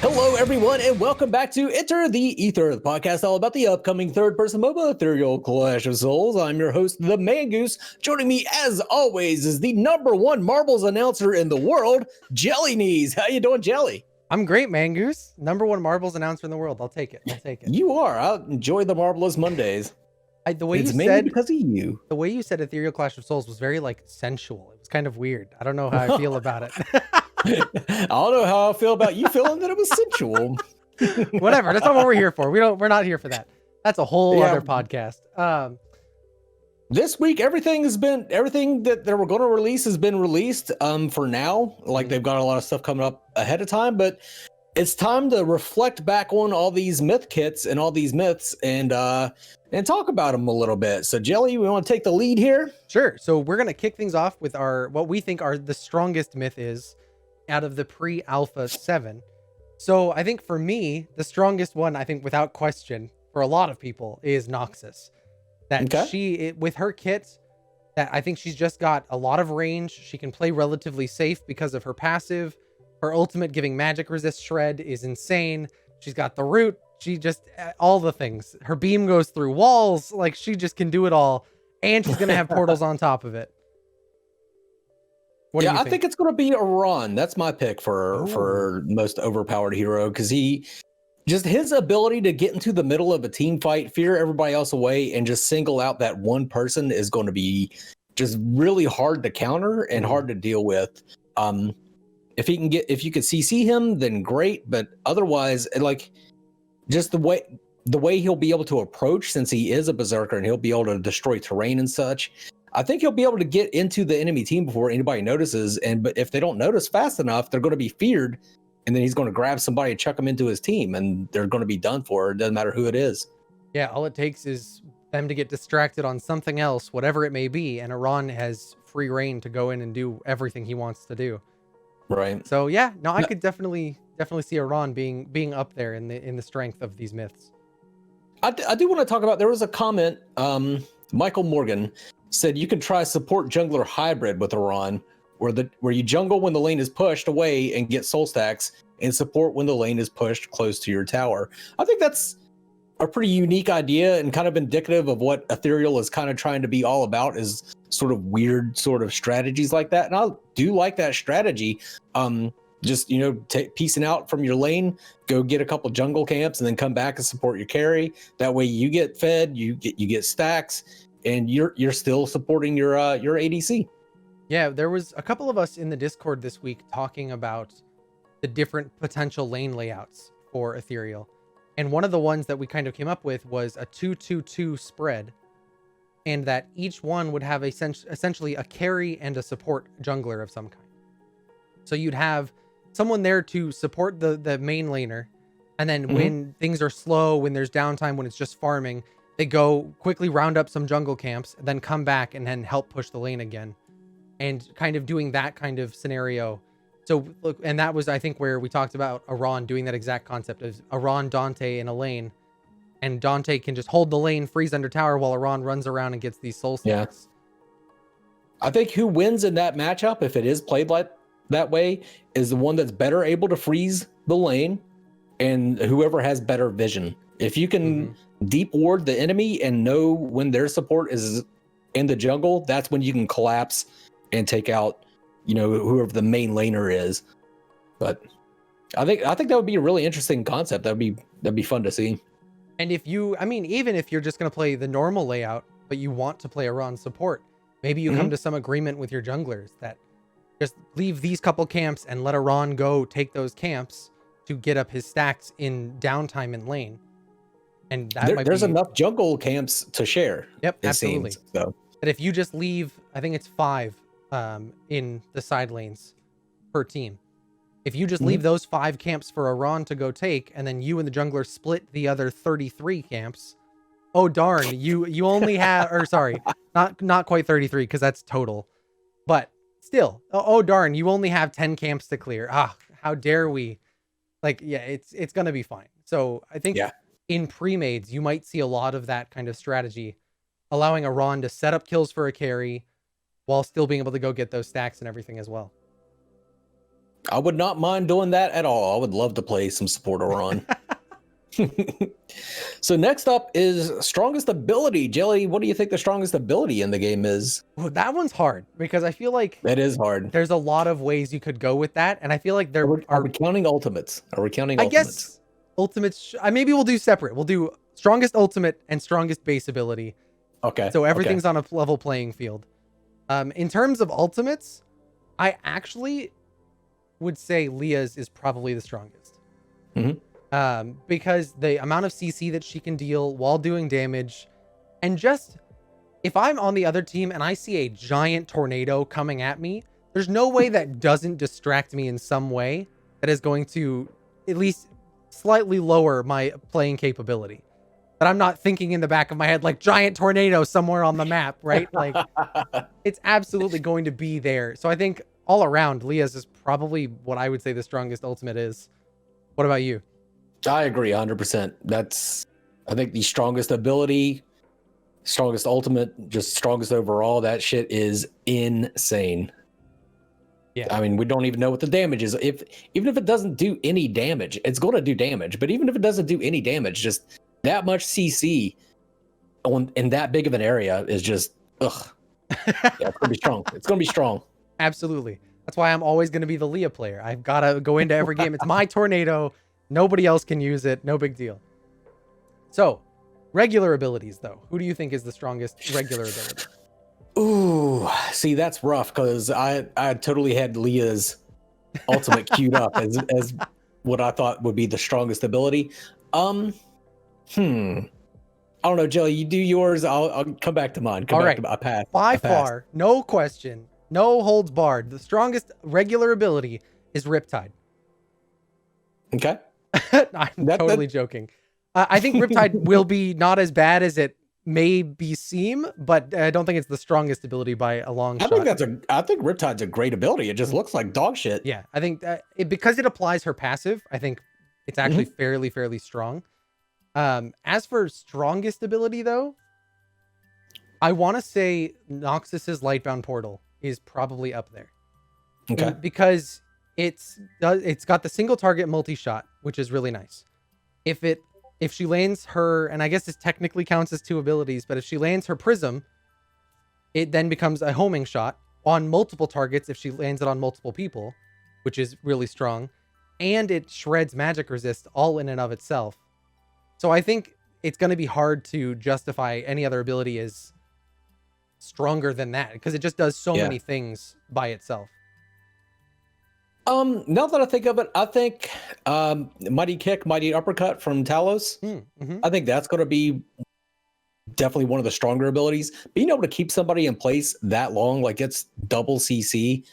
Hello, everyone, and welcome back to Enter the Ether, the podcast all about the upcoming third-person MOBA Ethereal Clash of Souls. I'm your host, the Mangoose. Joining me, as always, is the #1 marbles announcer in the world, JellyKnees. How you doing, Jelly? I'm great, Mangoose. #1 marbles announcer in the world. I'll take it. I'll take it. You are. I enjoy the Marvelous Mondays. The way it's you mainly said because of you. The way you said Ethereal Clash of Souls was very sensual. It was kind of weird. I don't know how I feel about it. I don't know how I feel about you feeling that it was sensual. Whatever. That's not what we're here for. We're not here for that. That's a whole other podcast. This week, everything that they were going to release has been released. For now, they've got a lot of stuff coming up ahead of time, but it's time to reflect back on all these myth kits and all these myths and talk about them a little bit. So, Jelly, we want to take the lead here. Sure. So we're gonna kick things off with what we think are the strongest myth is out of the pre-alpha 7. So I think for me, the strongest one, I think without question, for a lot of people, is Noxus. That with her kit, that I think she's just got a lot of range. She can play relatively safe because of her passive. Her ultimate giving magic resist shred is insane. She's got the root. She just, all the things. Her beam goes through walls. She just can do it all. And she's going to have portals on top of it. I think it's going to be Arawn. That's my pick for most overpowered hero, because his ability to get into the middle of a team fight, fear everybody else away, and just single out that one person is going to be just really hard to counter and hard to deal with. If you could CC him, then great. But otherwise, just the way he'll be able to approach, since he is a berserker and he'll be able to destroy terrain and such, I think he'll be able to get into the enemy team before anybody notices. But if they don't notice fast enough, they're going to be feared. And then he's going to grab somebody and chuck them into his team, and they're going to be done for. It doesn't matter who it is. Yeah, all it takes is them to get distracted on something else, whatever it may be, and Arawn has free reign to go in and do everything he wants to do. Right. So yeah, no, I could definitely see Arawn being up there in the strength of these myths. I do want to talk about, there was a comment, Michael Morgan said you can try support jungler hybrid with Arawn, where you jungle when the lane is pushed away and get soul stacks, and support when the lane is pushed close to your tower. I think that's a pretty unique idea and kind of indicative of what Ethereal is kind of trying to be all about, is sort of weird sort of strategies like that. And I do like that strategy. Just, piecing out from your lane, go get a couple jungle camps and then come back and support your carry. That way you get fed, you get stacks, and you're still supporting your ADC. Yeah, there was a couple of us in the Discord this week talking about the different potential lane layouts for Ethereal. And one of the ones that we kind of came up with was a 2-2-2 spread, and that each one would have essentially a carry and a support jungler of some kind. So you'd have someone there to support the main laner, and then when things are slow, when there's downtime, when it's just farming, they go quickly round up some jungle camps, then come back and then help push the lane again. And kind of doing that kind of scenario. So look, and that was, I think, where we talked about Arawn doing that exact concept of Arawn, Dante in a lane, and Dante can just hold the lane, freeze under tower, while Arawn runs around and gets these soul stacks. Yeah. I think who wins in that matchup, if it is played like that way, is the one that's better able to freeze the lane, and whoever has better vision. If you can deep ward the enemy and know when their support is in the jungle, that's when you can collapse and take out, whoever the main laner is. But I think that would be a really interesting concept. That'd be fun to see. And even if you're just going to play the normal layout, but you want to play Arawn support, maybe you come to some agreement with your junglers that just leave these couple camps and let Arawn go take those camps to get up his stacks in downtime in lane. And there's enough jungle camps to share. Yep, absolutely. Seems, so. But if you just leave, I think it's 5 in the side lanes per team. If you just leave those 5 camps for Arawn to go take, and then you and the jungler split the other 33 camps, oh darn, you only have, or sorry, not quite 33, because that's total, but still, oh darn, you only have 10 camps to clear. How dare we? It's gonna be fine. So I think in pre-mades, you might see a lot of that kind of strategy, allowing Arawn to set up kills for a carry while still being able to go get those stacks and everything as well. I would not mind doing that at all. I would love to play some support Arawn. So next up is strongest ability. Jelly, what do you think the strongest ability in the game is? Well, that one's hard because I feel like That is hard. there's a lot of ways you could go with that, and I feel like Are we counting ultimates? Are we counting I ultimates? guess ultimates. Maybe we'll do separate. We'll do strongest ultimate and strongest base ability. Okay. So everything's on a level playing field. In terms of ultimates, I actually would say Leah's is probably the strongest. Because the amount of CC that she can deal while doing damage, and just if I'm on the other team and I see a giant tornado coming at me, there's no way that doesn't distract me in some way that is going to at least slightly lower my playing capability. That I'm not thinking in the back of my head like giant tornado somewhere on the map, right? Like it's absolutely going to be there. So I think all around, Leah's is probably what I would say the strongest ultimate is. What about you? I agree 100%. That's, I think, the strongest ability, strongest ultimate, just strongest overall. That shit is insane. Yeah. I mean, we don't even know what the damage is. Even if it doesn't do any damage, it's going to do damage. But even if it doesn't do any damage, just that much CC in that big of an area is just, ugh. Yeah, it's going to be strong. It's going to be strong. Absolutely. That's why I'm always going to be the Leah player. I've got to go into every game. It's my tornado. Nobody else can use it. No big deal. So, regular abilities, though. Who do you think is the strongest regular ability? Ooh, see, that's rough because I totally had Leah's ultimate queued up as what I thought would be the strongest ability. I don't know, Jelly, you do yours. I'll come back to mine. All right. I pass. By far, no question, no holds barred. The strongest regular ability is Riptide. Okay. I'm totally joking. I think Riptide will be not as bad as it may be seem, but I don't think it's the strongest ability by a long shot. I think Riptide's a great ability. It just looks like dog shit. Yeah, I think because it applies her passive, I think it's actually fairly strong. As for strongest ability, though, I want to say Noxus's Lightbound Portal is probably up there. Okay. Because it's got the single target multi-shot, which is really nice. If she lands her, and I guess this technically counts as two abilities, but if she lands her prism, it then becomes a homing shot on multiple targets if she lands it on multiple people, which is really strong. And it shreds magic resist all in and of itself. So I think it's going to be hard to justify any other ability as stronger than that, because it just does so many things by itself. Now that I think of it, I think Mighty Kick, Mighty Uppercut from Talos. I think that's going to be definitely one of the stronger abilities. Being able to keep somebody in place that long, like it's double CC.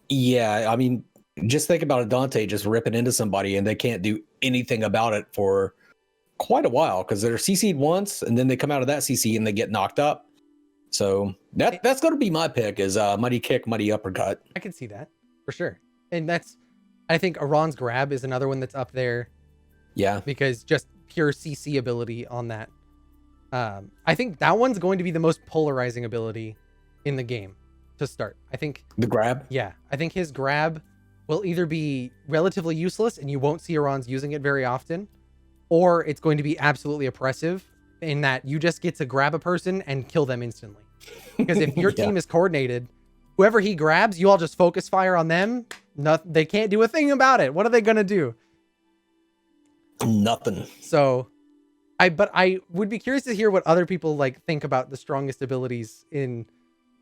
Yeah, I mean, just think about Dante just ripping into somebody and they can't do anything about it for quite a while because they're CC'd once and then they come out of that CC and they get knocked up. So that's going to be my pick is Mighty Kick, Mighty Uppercut. I can see that. For sure. And I think Arawn's Grab is another one that's up there. Yeah. Because just pure CC ability on that. I think that one's going to be the most polarizing ability in the game to start. I think the grab. Yeah. I think his grab will either be relatively useless and you won't see Arawn's using it very often, or it's going to be absolutely oppressive in that you just get to grab a person and kill them instantly. Because if your team is coordinated, whoever he grabs, you all just focus fire on them. They can't do a thing about it. What are they going to do? Nothing. So I would be curious to hear what other people think about the strongest abilities in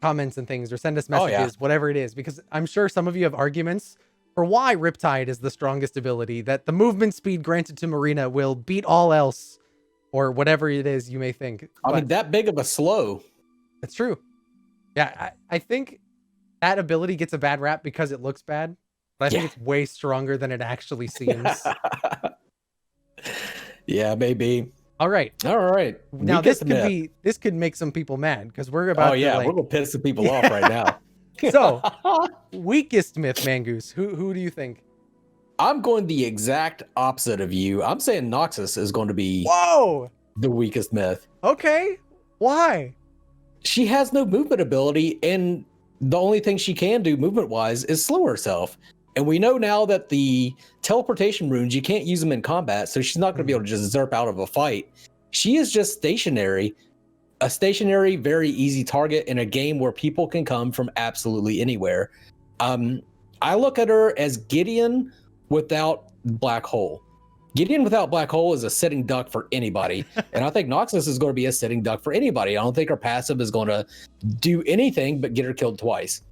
comments and things, or send us messages, whatever it is, because I'm sure some of you have arguments for why Riptide is the strongest ability, that the movement speed granted to Marina will beat all else, or whatever it is you may think. I mean, that big of a slow. That's true. Yeah, I think that ability gets a bad rap because it looks bad, but I think it's way stronger than it actually seems. Yeah, maybe. All right. Now this could make some people mad because we're about we're gonna piss some people off right now. So weakest myth, Mangoose. Who do you think? I'm going the exact opposite of you. I'm saying Noxus is going to be the weakest myth. Okay. Why? She has no movement ability, and the only thing she can do movement-wise is slow herself. And we know now that the teleportation runes, you can't use them in combat, so she's not going to be able to just zerp out of a fight. She is just stationary, a stationary, very easy target in a game where people can come from absolutely anywhere. I look at her as Gideon without Black Hole. Gideon without Black Hole is a sitting duck for anybody. And I think Noxus is going to be a sitting duck for anybody. I don't think her passive is going to do anything but get her killed twice.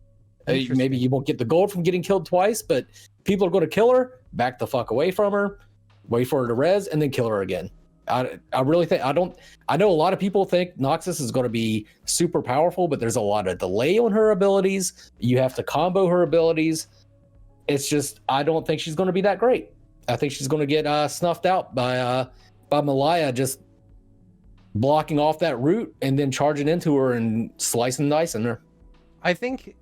Maybe you won't get the gold from getting killed twice, but people are going to kill her, back the fuck away from her, wait for her to res, and then kill her again. I really think, I know a lot of people think Noxus is going to be super powerful, but there's a lot of delay on her abilities. You have to combo her abilities. It's just, I don't think she's going to be that great. I think she's going to get snuffed out by Malaya just blocking off that route and then charging into her and slicing and dicing her. I think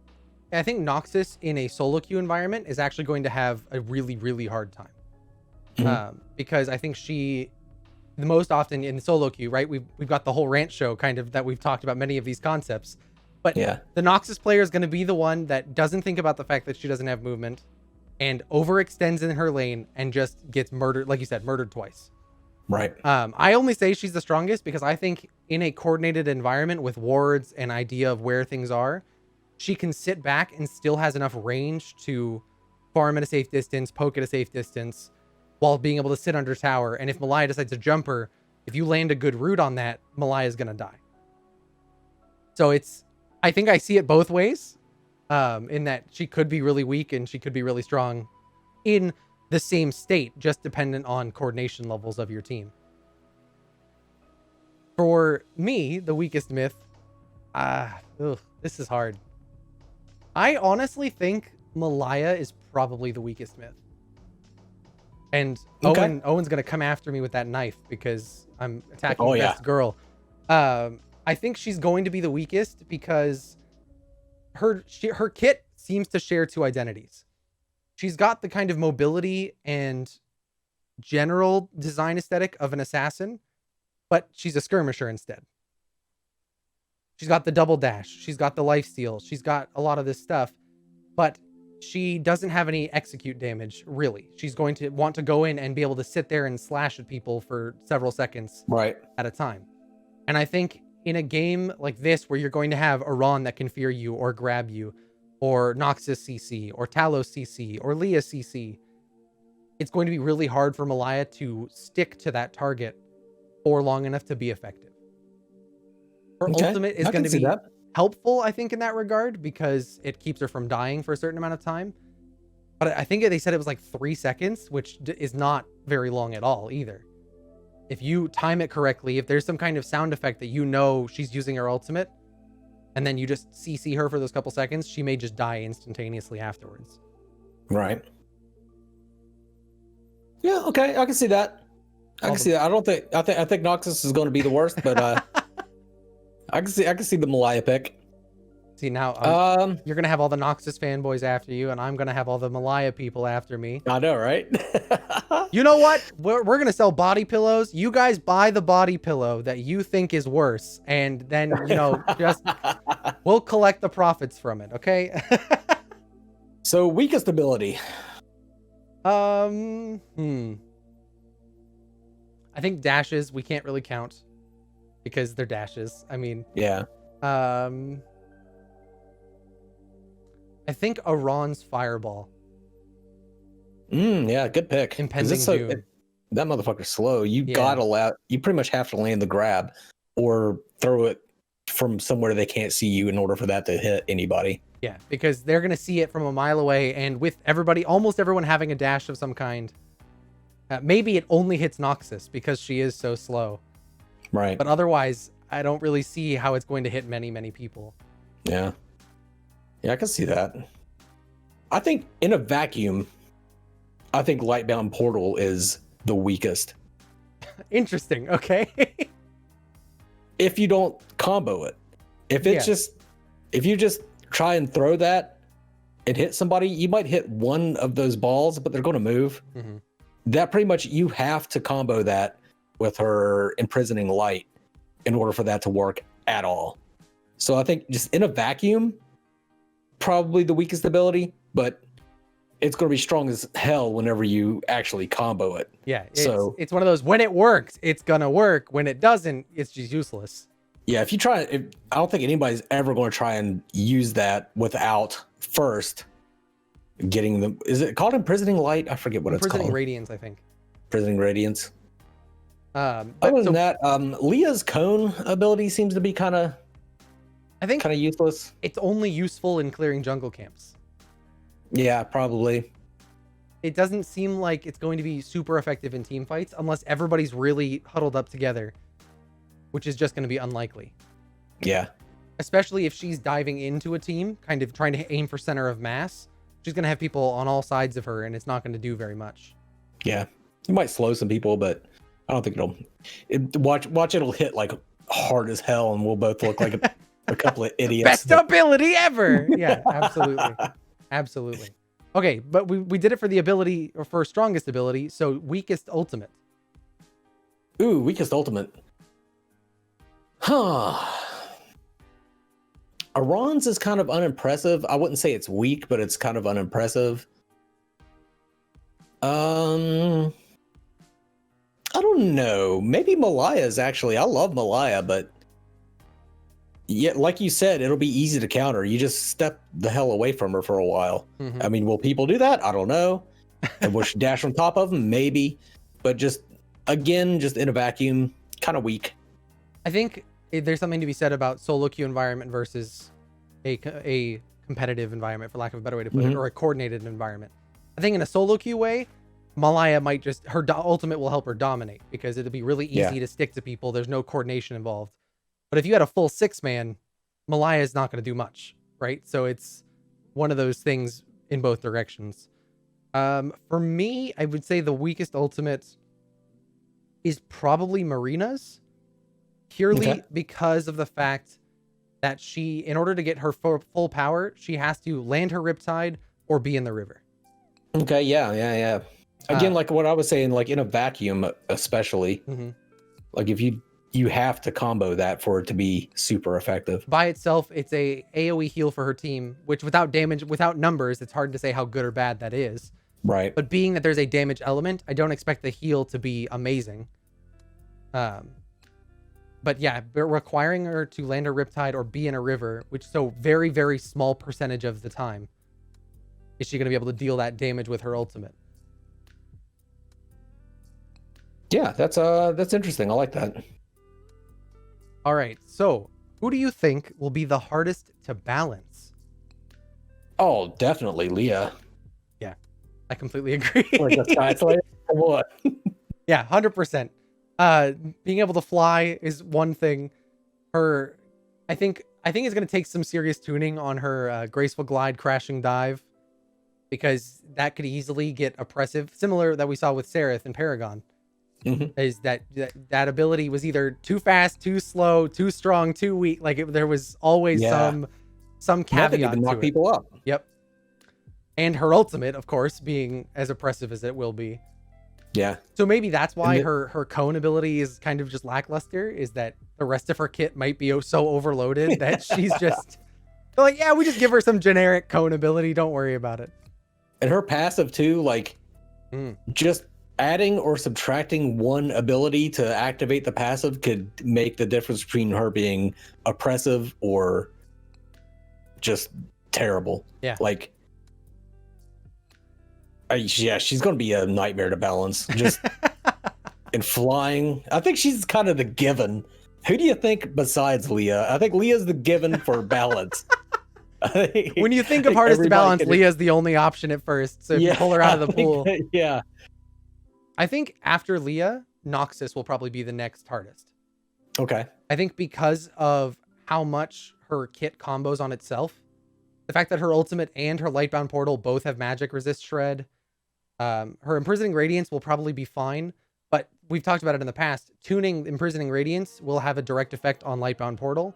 Noxus in a solo queue environment is actually going to have a really, really hard time. Because I think the most often in the solo queue, right? We've got the whole rant show kind of that we've talked about many of these concepts. But the Noxus player is going to be the one that doesn't think about the fact that she doesn't have movement and overextends in her lane and just gets murdered, like you said, murdered twice. Right. I only say she's the strongest because I think in a coordinated environment with wards and idea of where things are, she can sit back and still has enough range to farm at a safe distance, poke at a safe distance, while being able to sit under tower. And if Malaya decides to jump her, if you land a good root on that, Malaya is going to die. So I think I see it both ways, in that she could be really weak and she could be really strong in the same state, just dependent on coordination levels of your team. For me, the weakest myth, this is hard. I honestly think Malaya is probably the weakest myth. And okay. Owen's going to come after me with that knife because I'm attacking the best girl. I think she's going to be the weakest because her kit seems to share two identities. She's got the kind of mobility and general design aesthetic of an assassin, but she's a skirmisher instead. She's got the double dash. She's got the lifesteal. She's got a lot of this stuff, but she doesn't have any execute damage, really. She's going to want to go in and be able to sit there and slash at people for several seconds at a time. And I think in a game like this, where you're going to have Arawn that can fear you or grab you, or Noxus CC, or Talos CC, or Leah CC, it's going to be really hard for Malaya to stick to that target for long enough to be effective. Her ultimate is going to be helpful, I think, in that regard, because it keeps her from dying for a certain amount of time. But I think they said it was like 3 seconds, which is not very long at all either. If you time it correctly, if there's some kind of sound effect that you know she's using her ultimate, and then you just CC her for those couple seconds, she may just die instantaneously afterwards. Right. Yeah, okay, I can see that. I can see that. I think Noxus is going to be the worst, but I can see the Malaya pick. See, now you're gonna have all the Noxus fanboys after you, and I'm gonna have all the Malaya people after me. I know, right? You know what? We're gonna sell body pillows. You guys buy the body pillow that you think is worse, and then just we'll collect the profits from it. Okay. So weakest ability. I think dashes we can't really count because they're dashes. I mean, yeah. I think Arawn's fireball. Yeah, good pick. Impending doom. That motherfucker's slow. You pretty much have to land the grab or throw it from somewhere they can't see you in order for that to hit anybody. Yeah, because they're going to see it from a mile away, and with almost everyone having a dash of some kind, maybe it only hits Noxus because she is so slow. Right. But otherwise, I don't really see how it's going to hit many, many people. Yeah. Yeah, I can see that. I think in a vacuum, I think Lightbound Portal is the weakest. Interesting. Okay. If you don't combo it. If you just try and throw that and hit somebody, you might hit one of those balls, but they're going to move. Mm-hmm. That pretty much, you have to combo that with her imprisoning light in order for that to work at all. So I think just in a vacuum, probably the weakest ability, but it's going to be strong as hell whenever you actually combo it. Yeah, So it's one of those, when it works, it's gonna work. When it doesn't, it's just useless. yeah, if you try, I don't think anybody's ever going to try and use that without first getting them. Is it called Imprisoning Light? I forget what it's Imprisoning called. Radiance, I think. Imprisoning Radiance. But Other than that, Leah's cone ability seems to be kind of useless. It's only useful in clearing jungle camps. Yeah, probably. It doesn't seem like it's going to be super effective in team fights unless everybody's really huddled up together, which is just going to be unlikely. Yeah. Especially if she's diving into a team, kind of trying to aim for center of mass. She's going to have people on all sides of her, and it's not going to do very much. Yeah. You might slow some people, but I don't think watch it'll hit like hard as hell, and we'll both look like a couple of idiots. Best ability ever! Yeah, absolutely. Absolutely. Okay, but we did it for the ability, or for strongest ability, so weakest ultimate. Ooh, weakest ultimate. Huh. Arawn's is kind of unimpressive. I wouldn't say it's weak, but it's kind of unimpressive. I don't know. Maybe Malaya's actually. I love Malaya, but yeah, like you said, it'll be easy to counter. You just step the hell away from her for a while. Mm-hmm. I mean, will people do that? I don't know. And will she dash on top of them? Maybe. But just in a vacuum, kind of weak. I think there's something to be said about solo queue environment versus a competitive environment, for lack of a better way to put it, or a coordinated environment. I think in a solo queue way, Malaya might just, her ultimate will help her dominate because it'll be really easy to stick to people. There's no coordination involved. But if you had a full 6-man, Malaya is not going to do much, right? So it's one of those things in both directions. For me, I would say the weakest ultimate is probably Marina's, purely because of the fact that she, in order to get her full power, she has to land her Riptide or be in the river. Okay, yeah. Again, like what I was saying, like in a vacuum, especially, like if you have to combo that for it to be super effective. By itself, it's a AoE heal for her team, which without damage, without numbers, it's hard to say how good or bad that is. Right. But being that there's a damage element, I don't expect the heal to be amazing. But yeah, requiring her to land a Riptide or be in a river, which so very, very small percentage of the time, is she going to be able to deal that damage with her ultimate. Yeah, that's interesting. I like that. All right, so who do you think will be the hardest to balance? Oh, definitely Leah. Yeah, I completely agree. Like a Sky Slayer or what? Yeah, 100%. Being able to fly is one thing. I think it's going to take some serious tuning on her graceful glide, crashing dive, because that could easily get oppressive. Similar that we saw with Seraph and Paragon. Is that ability was either too fast, too slow, too strong, too weak. Like there was always some caveat to knock it. people up. Yep. And her ultimate, of course, being as oppressive as it will be. Yeah. So maybe that's why her cone ability is kind of just lackluster, is that the rest of her kit might be so overloaded that she's just like, yeah, we just give her some generic cone ability. Don't worry about it. And her passive too, like just adding or subtracting one ability to activate the passive could make the difference between her being oppressive or just terrible. Yeah. Like, she's going to be a nightmare to balance. Just and flying. I think she's kind of the given. Who do you think besides Leah? I think Leah's the given for balance. When you think of hardest to balance, Leah's the only option at first. So if you pull her out of the pool. Yeah. I think after Leah, Noxus will probably be the next hardest. Okay. I think because of how much her kit combos on itself, the fact that her ultimate and her Lightbound Portal both have magic resist shred, her Imprisoning Radiance will probably be fine, but we've talked about it in the past. Tuning Imprisoning Radiance will have a direct effect on Lightbound Portal.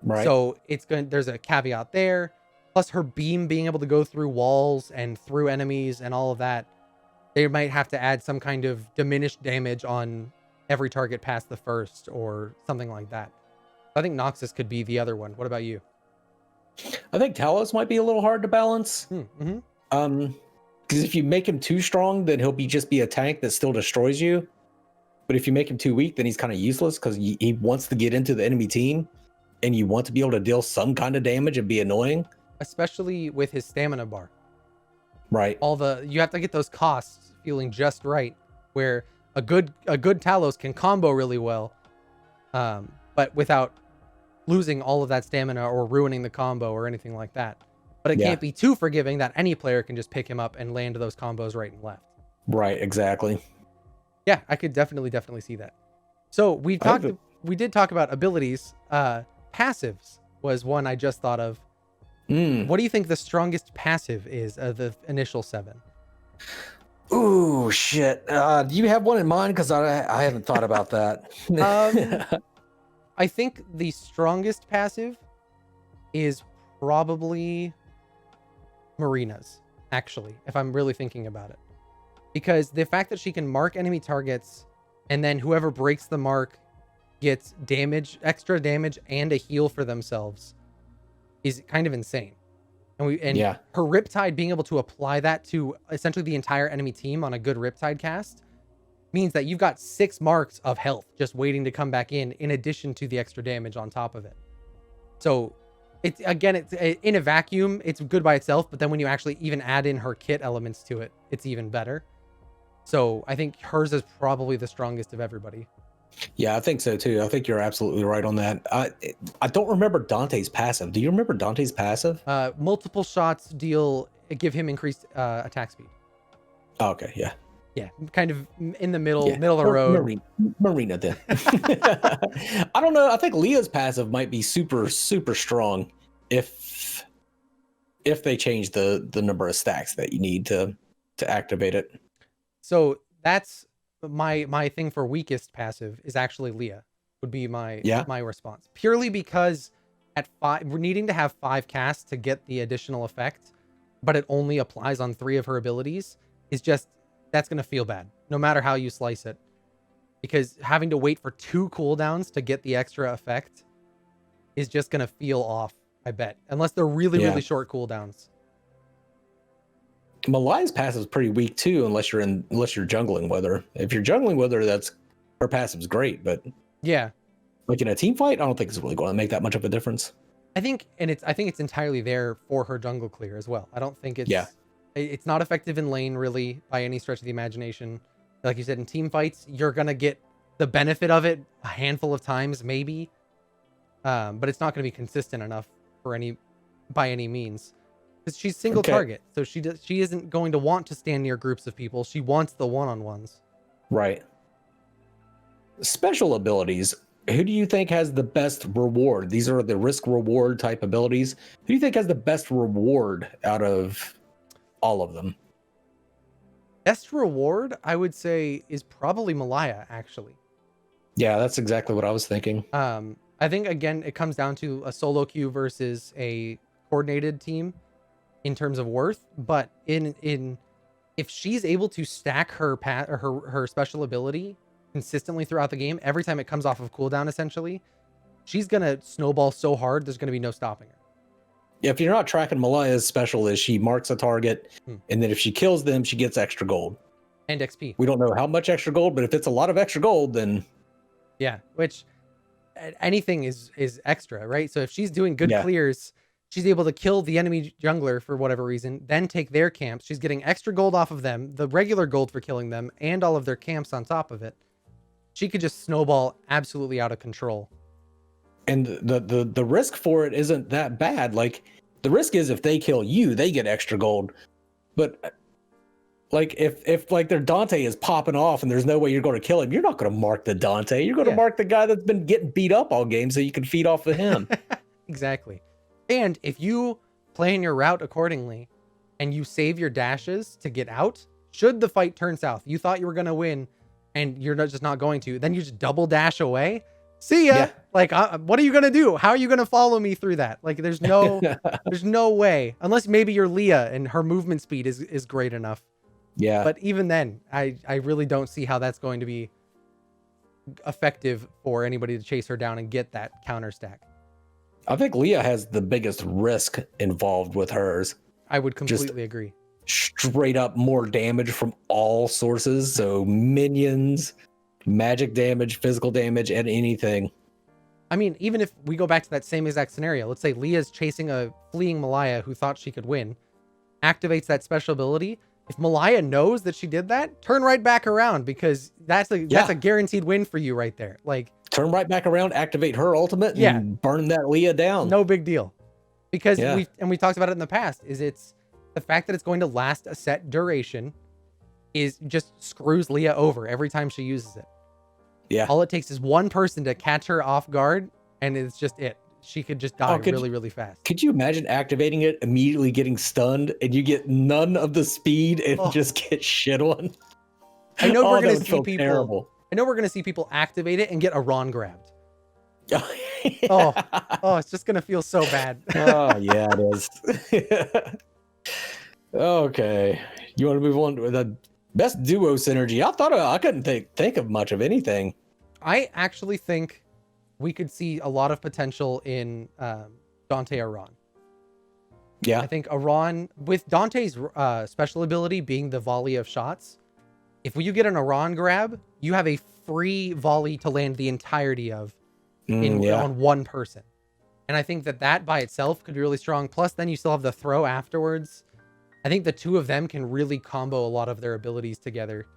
Right. So there's a caveat there. Plus her beam being able to go through walls and through enemies and all of that. They might have to add some kind of diminished damage on every target past the first or something like that. I think Noxus could be the other one. What about you? I think Talos might be a little hard to balance. Because if you make him too strong, then he'll just be a tank that still destroys you. But if you make him too weak, then he's kind of useless because he wants to get into the enemy team, and you want to be able to deal some kind of damage and be annoying. Especially with his stamina bar. Right. You have to get those costs feeling just right, where a good Talos can combo really well, but without losing all of that stamina or ruining the combo or anything like that. But it can't be too forgiving that any player can just pick him up and land those combos right and left. Right, exactly. Yeah, I could definitely see that. So we did talk about abilities. Passives was one I just thought of. What do you think the strongest passive is of the initial 7? Ooh, shit. Do you have one in mind? Because I haven't thought about that. I think the strongest passive is probably Marina's, actually, if I'm really thinking about it. Because the fact that she can mark enemy targets, and then whoever breaks the mark gets extra damage, and a heal for themselves is kind of insane. And her Riptide being able to apply that to essentially the entire enemy team on a good Riptide cast means that you've got 6 marks of health just waiting to come back in addition to the extra damage on top of it. So it's in a vacuum, it's good by itself, but then when you actually even add in her kit elements to it, it's even better. So I think hers is probably the strongest of everybody. Yeah, I think so too. I think you're absolutely right on that. I don't remember Dante's passive. Do you remember Dante's passive? Multiple shots give him increased attack speed. Oh, okay, yeah. Yeah, kind of in the middle of the road. Marina then. I don't know. I think Leah's passive might be super, super strong if they change the number of stacks that you need to activate it. So that's my thing for weakest passive is actually Leah would be my response, purely because at 5 we're needing to have 5 casts to get the additional effect, but it only applies on 3 of her abilities is just, that's going to feel bad no matter how you slice it, because having to wait for 2 cooldowns to get the extra effect is just going to feel off, I bet, unless they're really short cooldowns. Malaya's passive is pretty weak too, unless you're jungling with her. If you're jungling with her, her passive's great, but like in a team fight, I don't think it's really going to make that much of a difference. I think it's entirely there for her jungle clear as well. I don't think it's not effective in lane really by any stretch of the imagination. Like you said, in team fights, you're gonna get the benefit of it a handful of times maybe, but it's not going to be consistent enough by any means. Because she's single target, so she isn't going to want to stand near groups of people. She wants the one-on-ones. Right. Special abilities. Who do you think has the best reward? These are the risk-reward type abilities. Who do you think has the best reward out of all of them? Best reward, I would say, is probably Malaya, actually. Yeah, that's exactly what I was thinking. I think, again, it comes down to a solo queue versus a coordinated team in terms of worth, but if she's able to stack her special ability consistently throughout the game, every time it comes off of cooldown, essentially, she's gonna snowball so hard there's gonna be no stopping her. Yeah, if you're not tracking Malaya's special is she marks a target, and then if she kills them, she gets extra gold and XP. We don't know how much extra gold, but if it's a lot of extra gold, then which anything is extra, right? So if she's doing good clears, she's able to kill the enemy jungler for whatever reason, then take their camps. She's getting extra gold off of them, the regular gold for killing them, and all of their camps on top of it. She could just snowball absolutely out of control. And the risk for it isn't that bad. Like, the risk is if they kill you, they get extra gold. But like if like their Dante is popping off and there's no way you're going to kill him, you're not going to mark the Dante. You're going to mark the guy that's been getting beat up all game so you can feed off of him. Exactly. And if you plan your route accordingly and you save your dashes to get out, should the fight turn south, you thought you were going to win and you're just not going to, then you just double dash away. See ya. Like, what are you going to do? How are you going to follow me through that? Like, there's no way, unless maybe you're Leah and her movement speed is great enough. Yeah. But even then, I really don't see how that's going to be effective for anybody to chase her down and get that counter stack. I think Leah has the biggest risk involved with hers. I would completely agree. straight up more damage from all sources. So minions, magic damage, physical damage, and anything. I mean, even if we go back to that same exact scenario, let's say Leah's chasing a fleeing Malaya who thought she could win, activates that special ability. If Malaya knows that she did that, turn right back around, because that's a guaranteed win for you right there. Like, turn right back around, activate her ultimate, and burn that Leah down. No big deal. Because we talked about it in the past, is it's the fact that it's going to last a set duration is just screws Leah over every time she uses it. Yeah. All it takes is one person to catch her off guard, and it's just it. She could just die really fast. Could you imagine activating it, immediately getting stunned, and you get none of the speed and just get shit on? I know we're gonna see people. Terrible. I know we're gonna see people activate it and get Arawn grabbed. Oh, it's just gonna feel so bad. Oh yeah, it is. Okay, you want to move on to the best duo synergy? I couldn't think of much of anything. I actually think we could see a lot of potential in Dante Arawn. Yeah, I think Arawn, with Dante's special ability being the volley of shots, if you get an Arawn grab, you have a free volley to land the entirety of on one person. And I think that by itself could be really strong. Plus, then you still have the throw afterwards. I think the two of them can really combo a lot of their abilities together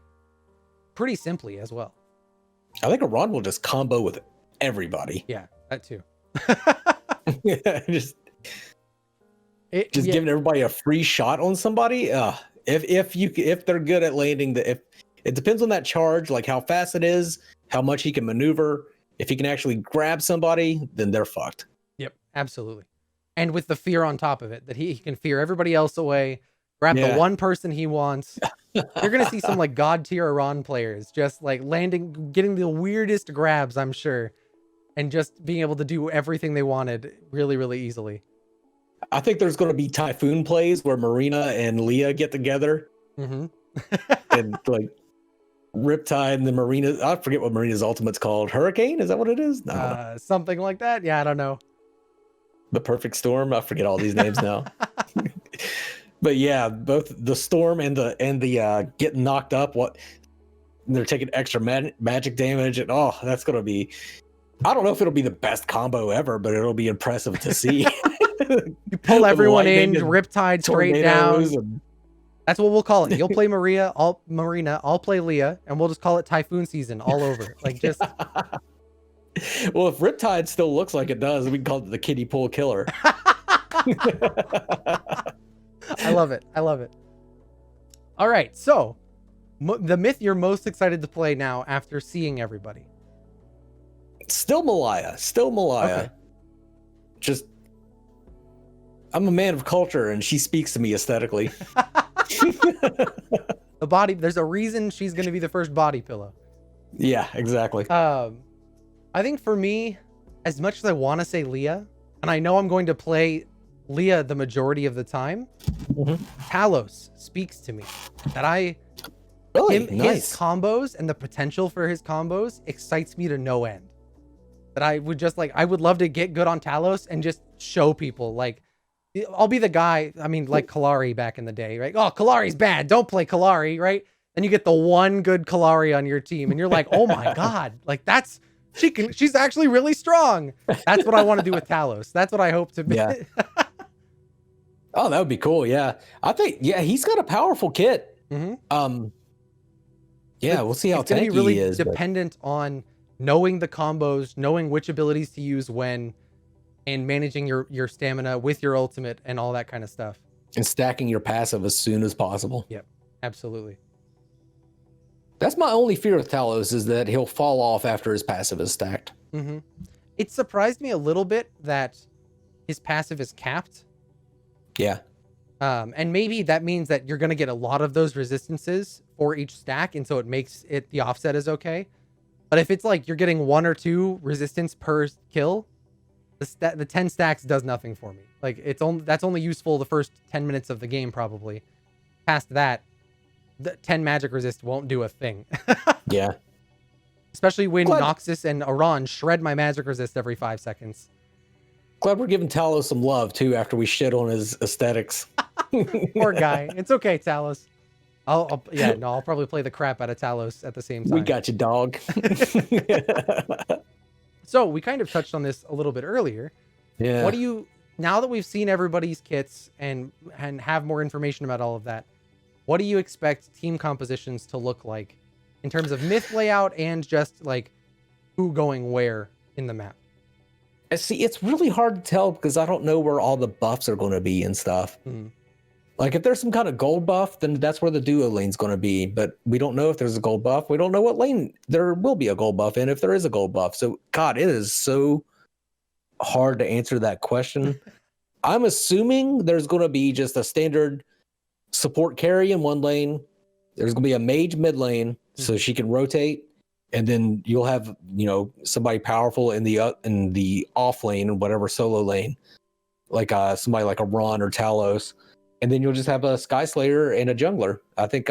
pretty simply as well. I think Arawn will just combo with everybody. Yeah, that too. just giving everybody a free shot on somebody. If they're good at landing if it depends on that charge, like how fast it is, how much he can maneuver. If he can actually grab somebody, then they're fucked. Yep, absolutely. And with the fear on top of it, that he can fear everybody else away, grab the one person he wants. You're gonna see some like god tier Arawn players just like getting the weirdest grabs, I'm sure, and just being able to do everything they wanted really easily. I think there's going to be Typhoon plays where Marina and Leah get together, and like Riptide and the Marina. I forget what Marina's ultimate's called. Hurricane? Is that what it is? No. Something like that. Yeah, I don't know. The Perfect Storm. I forget all these names now. But yeah, both the storm and the getting knocked up. They're taking extra magic damage, and that's gonna be. I don't know if it'll be the best combo ever, but it'll be impressive to see. You pull everyone in, Riptide straight down. That's what we'll call it. You'll play Marina, I'll play Leah, and we'll just call it Typhoon season all over. Like just. Well, if Riptide still looks like it does, we can call it the kiddie pool killer. I love it. All right, so the myth you're most excited to play now after seeing everybody. Still Malaya. Okay. Just, I'm a man of culture, and she speaks to me aesthetically. The body. There's a reason she's going to be the first body pillow. Yeah, exactly. I think for me, as much as I want to say Leah, and I know I'm going to play Leah the majority of the time, Talos speaks to me. That his combos and the potential for his combos excites me to no end. That I would love to get good on Talos and just show people, like, I'll be the guy, I mean, like Kalari back in the day, right? Oh, Kalari's bad, don't play Kalari, right? Then you get the one good Kalari on your team and you're like, oh my God, like she's actually really strong. That's what I want to do with Talos. That's what I hope to be. Yeah. Oh, that would be cool. Yeah. I think, he's got a powerful kit. We'll see how tanky really he is. Dependent on knowing the combos, knowing which abilities to use when, and managing your stamina with your ultimate and all that kind of stuff. And stacking your passive as soon as possible. Yep, absolutely. That's my only fear with Talos, is that he'll fall off after his passive is stacked. It surprised me a little bit that his passive is capped. Yeah. And maybe that means that you're going to get a lot of those resistances for each stack, and so it makes it, the offset is okay. But if it's like you're getting 1 or 2 resistance per kill, the 10 stacks does nothing for me. Like that's only useful the first 10 minutes of the game probably. Past that, the 10 magic resist won't do a thing. Yeah. Especially when Noxus and Arawn shred my magic resist every 5 seconds. Glad we're giving Talos some love too after we shit on his aesthetics. Poor guy. It's okay, Talos. I'll probably play the crap out of Talos at the same time. We got you, dog. So we kind of touched on this a little bit earlier. Yeah. What do you, now that we've seen everybody's kits and have more information about all of that, what do you expect team compositions to look like in terms of myth layout and just like who going where in the map? See, it's really hard to tell because I don't know where all the buffs are going to be and stuff. Mhm. Like if there's some kind of gold buff, then that's where the duo lane's going to be. But we don't know if there's a gold buff. We don't know what lane there will be a gold buff in if there is a gold buff. So, God, it is so hard to answer that question. I'm assuming there's going to be just a standard support carry in one lane. There's going to be a mage mid lane so she can rotate. And then you'll have, somebody powerful in the off lane or whatever solo lane, like somebody like Arawn or Talos. And then you'll just have a Sky Slayer and a jungler. I think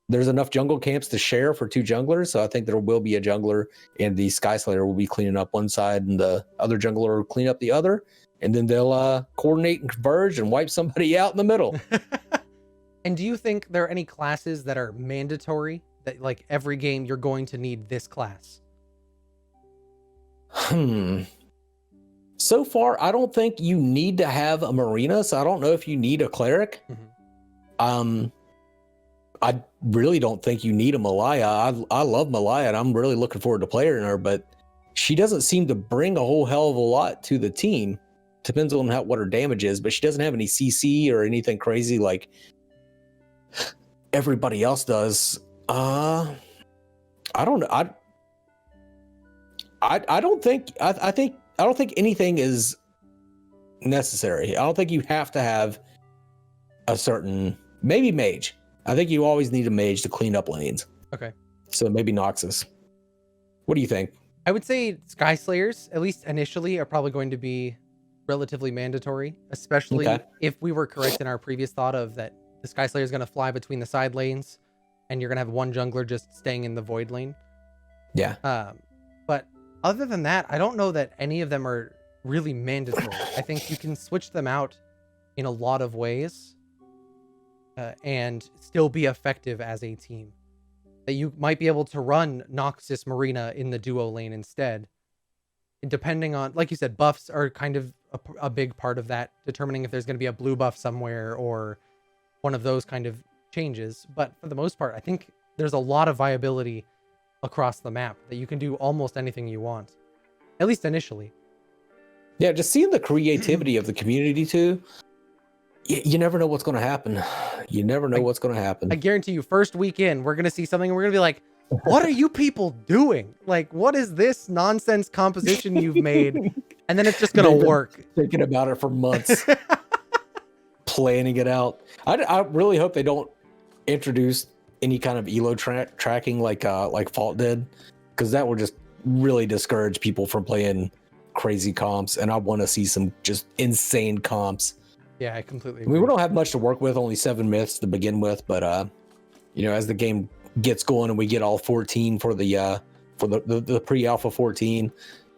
there's enough jungle camps to share for 2 junglers. So I think there will be a jungler and the Sky Slayer will be cleaning up one side and the other jungler will clean up the other. And then they'll coordinate and converge and wipe somebody out in the middle. And do you think there are any classes that are mandatory that like every game you're going to need this class? So far, I don't think you need to have a Marina, so I don't know if you need a Cleric. Mm-hmm. I really don't think you need a Malaya. I love Malaya, and I'm really looking forward to playing her, but she doesn't seem to bring a whole hell of a lot to the team. Depends on what her damage is, but she doesn't have any CC or anything crazy like everybody else does. I don't know. I don't think I don't think anything is necessary. I don't think you have to have a certain, maybe mage. I think you always need a mage to clean up lanes. Okay. So maybe Noxus. What do you think? I would say Sky Slayers, at least initially, are probably going to be relatively mandatory, especially if we were correct in our previous thought of that the Sky Slayer is going to fly between the side lanes and you're going to have one jungler just staying in the void lane. Yeah. But other than that, I don't know that any of them are really mandatory. I think you can switch them out in a lot of ways and still be effective as a team. That you might be able to run Noxus Marina in the duo lane instead. And depending on, like you said, buffs are kind of a big part of that, determining if there's going to be a blue buff somewhere or one of those kind of changes. But for the most part, I think there's a lot of viability across the map that you can do almost anything you want, at least initially. Yeah, just seeing the creativity of the community too. You never know what's going to happen. You never know what's going to happen. I guarantee you, first weekend, we're going to see something and we're going to be like, what are you people doing? Like, what is this nonsense composition you've made? And then it's just going to work. Thinking about it for months. Planning it out. I really hope they don't introduce any kind of elo tracking like Fault did, because that would just really discourage people from playing crazy comps, and I want to see some just insane comps. Yeah, I completely agree. I mean, we don't have much to work with, only 7 myths to begin with, but as the game gets going and we get all 14 for the pre-alpha 14,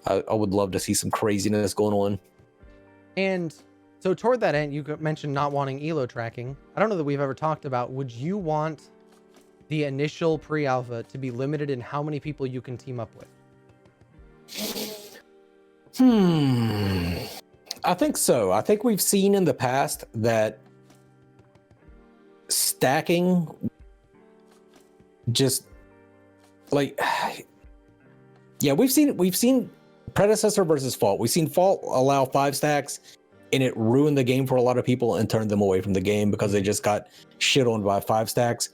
I would love to see some craziness going on. And so toward that end, you mentioned not wanting elo tracking. I don't know that we've ever talked about, would you want the initial pre-alpha to be limited in how many people you can team up with? I think so. I think we've seen in the past that stacking just like, yeah, we've seen predecessor versus Fault. We've seen Fault allow 5 stacks and it ruined the game for a lot of people and turned them away from the game because they just got shit on by 5 stacks.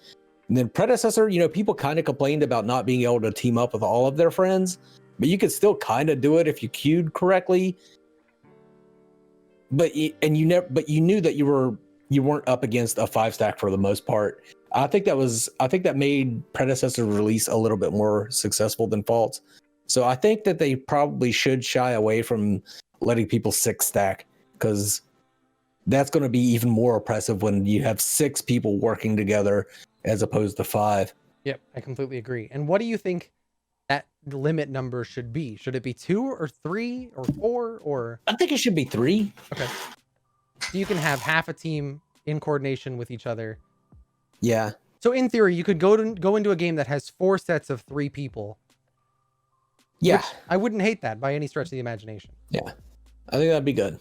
And then predecessor, people kind of complained about not being able to team up with all of their friends, but you could still kind of do it if you queued correctly. But you knew that you weren't up against a 5 stack for the most part. I think that made predecessor release a little bit more successful than Fault's. So I think that they probably should shy away from letting people 6 stack, because that's going to be even more oppressive when you have 6 people working together as opposed to 5. Yep, I completely agree. And what do you think that limit number should be? Should it be 2 or 3 or 4 or? I think it should be 3. Okay. So you can have half a team in coordination with each other. Yeah. So in theory, you could go into a game that has 4 sets of 3 people. Yeah. Which I wouldn't hate that by any stretch of the imagination. Yeah. I think that'd be good.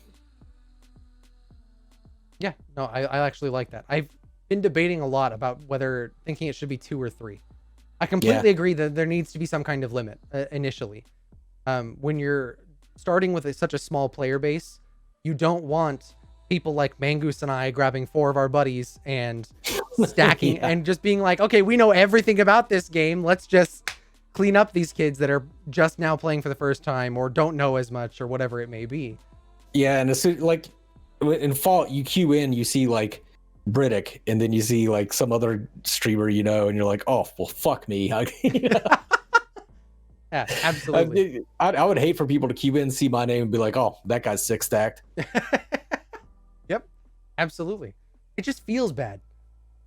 Yeah, no, I actually like that. I've been debating a lot about whether thinking it should be 2 or 3. I completely agree that there needs to be some kind of limit initially. When you're starting with such a small player base, you don't want people like Mangoose and I grabbing 4 of our buddies and stacking and just being like, okay, we know everything about this game. Let's just clean up these kids that are just now playing for the first time or don't know as much or whatever it may be. Yeah, and it's like in Fallout, you queue in, you see like Briddick, and then you see like some other streamer, and you're like, oh, well, fuck me. Yeah, absolutely. I would hate for people to queue in, see my name, and be like, oh, that guy's 6 stacked. Yep, absolutely. It just feels bad,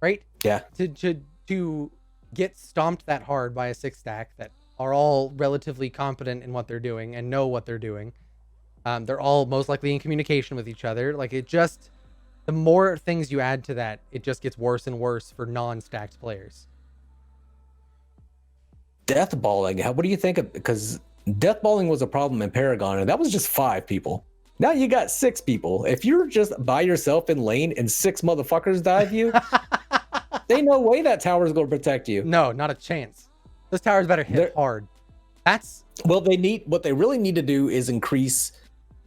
right? Yeah. To get stomped that hard by a 6 stack that are all relatively competent in what they're doing and know what they're doing. They're all most likely in communication with each other. Like, it just, the more things you add to that, it just gets worse and worse for non-stacked players. Deathballing. What do you think of, because deathballing was a problem in Paragon, and that was just 5 people. Now you got 6 people. If you're just by yourself in lane and 6 motherfuckers dive you, they no way that tower's going to protect you. No, not a chance. Those towers better hit hard. What they really need to do is increase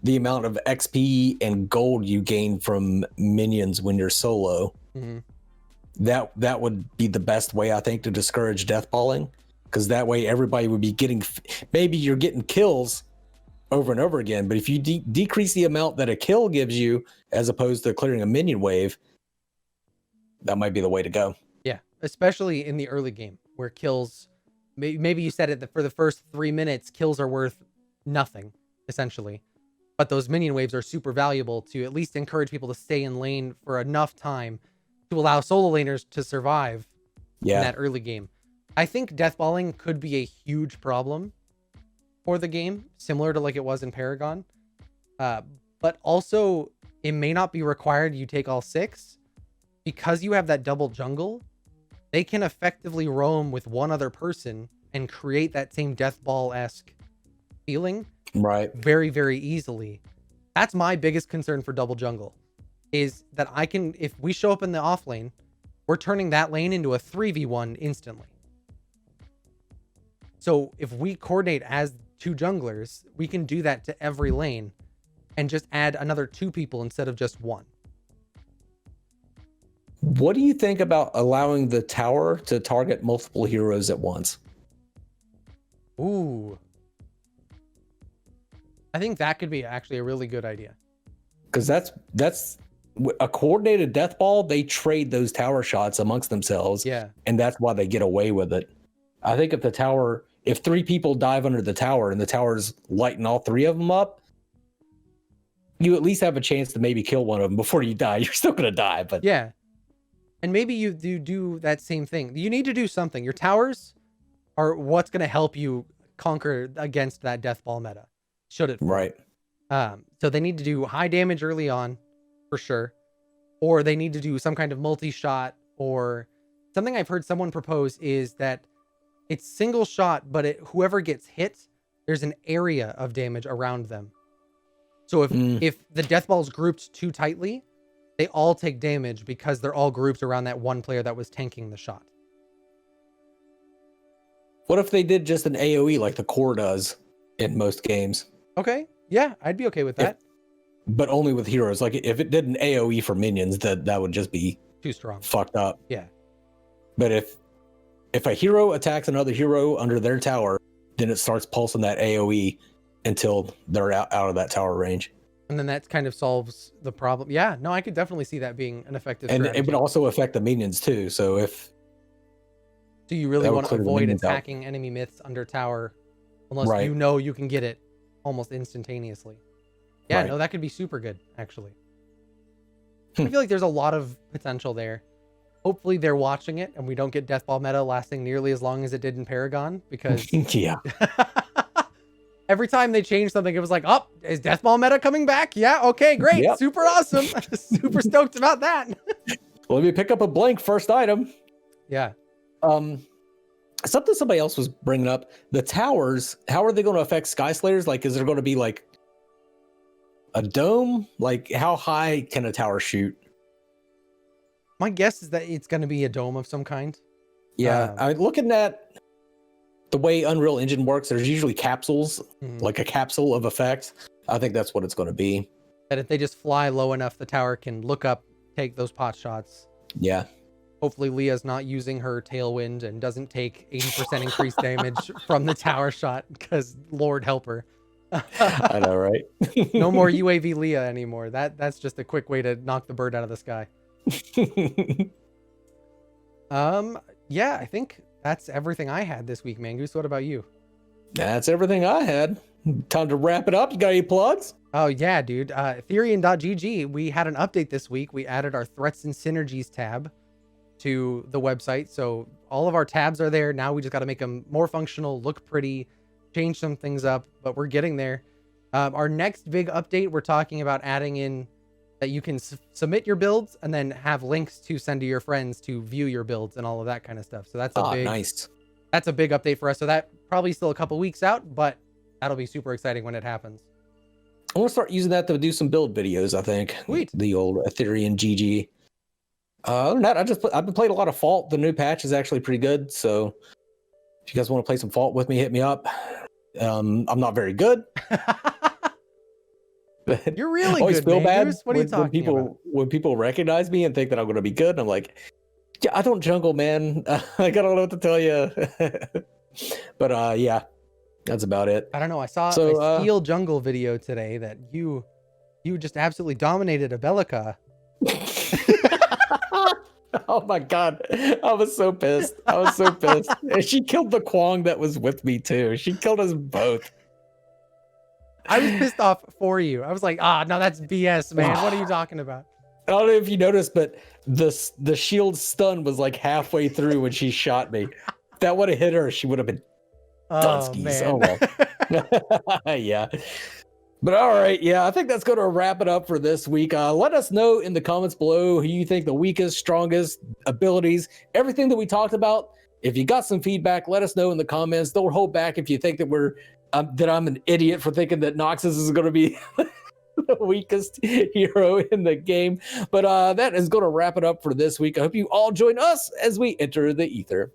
the amount of XP and gold you gain from minions when you're solo. Mm-hmm. That would be the best way, I think, to discourage deathballing, because that way everybody would be getting, maybe you're getting kills over and over again, but if you decrease the amount that a kill gives you as opposed to clearing a minion wave, that might be the way to go. Yeah, especially in the early game where kills, maybe you said it, that for the first 3 minutes, kills are worth nothing, essentially. But those minion waves are super valuable to at least encourage people to stay in lane for enough time to allow solo laners to survive in that early game. I think deathballing could be a huge problem for the game, similar to like it was in Paragon. But also, it may not be required you take all 6. Because you have that double jungle, they can effectively roam with one other person and create that same deathball-esque feeling very, very easily. That's my biggest concern for double jungle, is that if we show up in the off lane, we're turning that lane into a 3v1 instantly. So if we coordinate as 2 junglers, we can do that to every lane and just add another 2 people instead of just 1. What do you think about allowing the tower to target multiple heroes at once? Ooh. I think that could be actually a really good idea. Because that's a coordinated death ball. They trade those tower shots amongst themselves. Yeah. And that's why they get away with it. I think if 3 people dive under the tower and the tower's lighting all 3 of them up, you at least have a chance to maybe kill one of them before you die. You're still going to die, but yeah. And maybe you do that same thing. You need to do something. Your towers are what's going to help you conquer against that death ball meta. Should it? Right. So they need to do high damage early on, for sure. Or they need to do some kind of multi-shot, or something I've heard someone propose is that it's single shot, but whoever gets hit, there's an area of damage around them. So if the death ball's grouped too tightly, they all take damage because they're all grouped around that one player that was tanking the shot. What if they did just an AoE like the core does in most games? Okay. Yeah, I'd be okay with that. But only with heroes. Like if it did an AoE for minions, that would just be too strong. Fucked up. Yeah. But if a hero attacks another hero under their tower, then it starts pulsing that AoE until they're out of that tower range. And then that kind of solves the problem. Yeah, no, I could definitely see that being an effective strategy. And it would also affect the minions too. So do you really want to avoid attacking enemy myths under tower unless you know you can get it almost instantaneously? Yeah, no, that could be super good, actually. I feel like there's a lot of potential there. Hopefully they're watching it and we don't get Deathball meta lasting nearly as long as it did in Paragon, because yeah. Every time they changed something, it was like, is Deathball meta coming back? Yeah, okay, great. Yep. Super awesome. Super stoked about that. Let me pick up a blank first item. Yeah. Something somebody else was bringing up. The towers, how are they going to affect Sky Slayers? Like, is there going to be like a dome? Like, how high can a tower shoot? My guess is that it's going to be a dome of some kind. Yeah, I mean, looking at the way Unreal Engine works, there's usually capsules, like a capsule of effects. I think that's what it's going to be. That if they just fly low enough, the tower can look up, take those pot shots. Yeah. Hopefully Leah's not using her tailwind and doesn't take 80% increased damage from the tower shot, because Lord help her. I know, right? No more UAV Leah anymore. That's just a quick way to knock the bird out of the sky. Yeah, I think that's everything I had this week, Mangoose. What about you? That's everything I had. Time to wrap it up. You got any plugs? Oh yeah, dude. Ethereal.gg, we had an update this week. We added our threats and synergies tab to the website. So all of our tabs are there. Now we just got to make them more functional, look pretty, change some things up, but we're getting there. Our next big update, we're talking about adding in that you can submit your builds and then have links to send to your friends to view your builds and all of that kind of stuff. So that's a nice. That's a big update for us. So that probably still a couple weeks out, but that'll be super exciting when it happens. I want to start using that to do some build videos, I think. Sweet. The old Ethereal GG. Other than that, I've been playing a lot of Fault. The new patch is actually pretty good. So if you guys want to play some Fault with me, hit me up. I'm not very good. You're really always good, feel Mangoose. bad What are you talking about? When people recognize me and think that I'm going to be good. I'm like, yeah, I don't jungle, man. I don't know what to tell you. But yeah, that's about it. I don't know. I saw a Steel Jungle video today that you just absolutely dominated a Bellica. Oh my god, I was so pissed. And she killed the Kwong that was with me too. She killed us both. I was pissed off for you. I was like, no, that's BS, man. What are you talking about? I don't know if you noticed, but the shield stun was like halfway through when she shot me. If that would have hit her, she would have been Dunskies. Oh well. Yeah. But all right, yeah, I think that's going to wrap it up for this week. Let us know in the comments below who you think the weakest, strongest abilities, everything that we talked about. If you got some feedback, let us know in the comments. Don't hold back if you think that that I'm an idiot for thinking that Noxus is going to be the weakest hero in the game. But that is going to wrap it up for this week. I hope you all join us as we enter the ether.